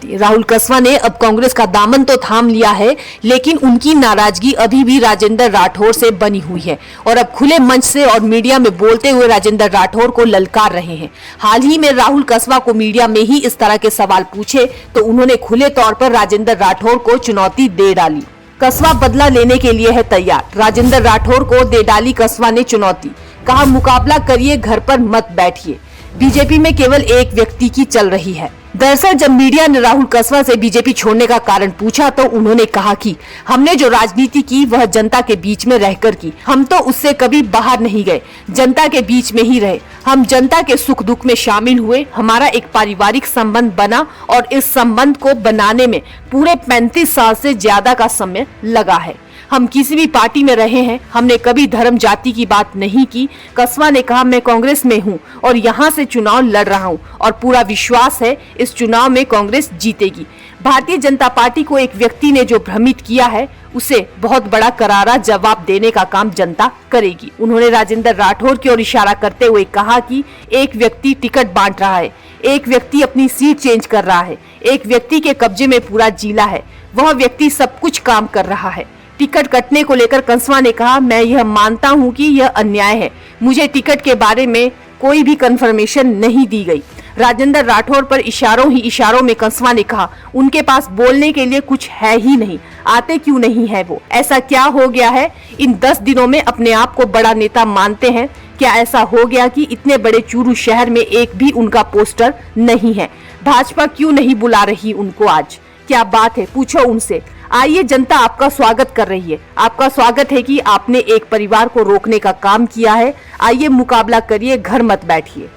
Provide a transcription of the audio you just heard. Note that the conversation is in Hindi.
चुनौती। राहुल कसवा ने अब कांग्रेस का दामन तो थाम लिया है, लेकिन उनकी नाराजगी अभी भी राजेंद्र राठौर से बनी हुई है और अब खुले मंच से और मीडिया में बोलते हुए राजेंद्र राठौर को ललकार रहे हैं। हाल ही में राहुल कसवा को मीडिया में ही इस तरह के सवाल पूछे तो उन्होंने खुले तौर पर राजेंद्र राठौर को चुनौती दे डाली। कसवा बदला लेने के लिए है तैयार। राजेंद्र राठौर को दे डाली कसवा ने चुनौती, कहा मुकाबला करिए, घर पर मत बैठिए। बीजेपी में केवल एक व्यक्ति की चल रही है। दरअसल जब मीडिया ने राहुल कसवा से बीजेपी छोड़ने का कारण पूछा तो उन्होंने कहा कि हमने जो राजनीति की वह जनता के बीच में रहकर की। हम तो उससे कभी बाहर नहीं गए, जनता के बीच में ही रहे। हम जनता के सुख दुख में शामिल हुए। हमारा एक पारिवारिक संबंध बना और इस संबंध को बनाने में पूरे 35 साल से ज्यादा का समय लगा है। हम किसी भी पार्टी में रहे हैं, हमने कभी धर्म जाति की बात नहीं की। कसवा ने कहा मैं कांग्रेस में हूं और यहां से चुनाव लड़ रहा हूं और पूरा विश्वास है इस चुनाव में कांग्रेस जीतेगी। भारतीय जनता पार्टी को एक व्यक्ति ने जो भ्रमित किया है उसे बहुत बड़ा करारा जवाब देने का काम जनता करेगी। उन्होंने राजेंद्र राठौर की ओर इशारा करते हुए कहा कि एक व्यक्ति टिकट बांट रहा है, एक व्यक्ति अपनी सीट चेंज कर रहा है, एक व्यक्ति के कब्जे में पूरा जिला है, वह व्यक्ति सब कुछ काम कर रहा है। टिकट कटने को लेकर कसवा ने कहा मैं यह मानता हूं कि यह अन्याय है। मुझे टिकट के बारे में कोई भी कंफर्मेशन नहीं दी गई। राजेंद्र राठौर पर इशारों में कसवा ने कहा उनके पास बोलने के लिए कुछ है ही नहीं, आते क्यों नहीं है वो? ऐसा क्या हो गया है इन 10 दिनों में अपने आप को बड़ा नेता मानते हैं? क्या ऐसा हो गया कि इतने बड़े चूरू शहर में एक भी उनका पोस्टर नहीं है? भाजपा क्यों नहीं बुला रही उनको आज? क्या बात है, पूछो उनसे। आइए, जनता आपका स्वागत कर रही है। आपका स्वागत है कि आपने एक परिवार को रोकने का काम किया है। आइए मुकाबला करिए, घर मत बैठिए।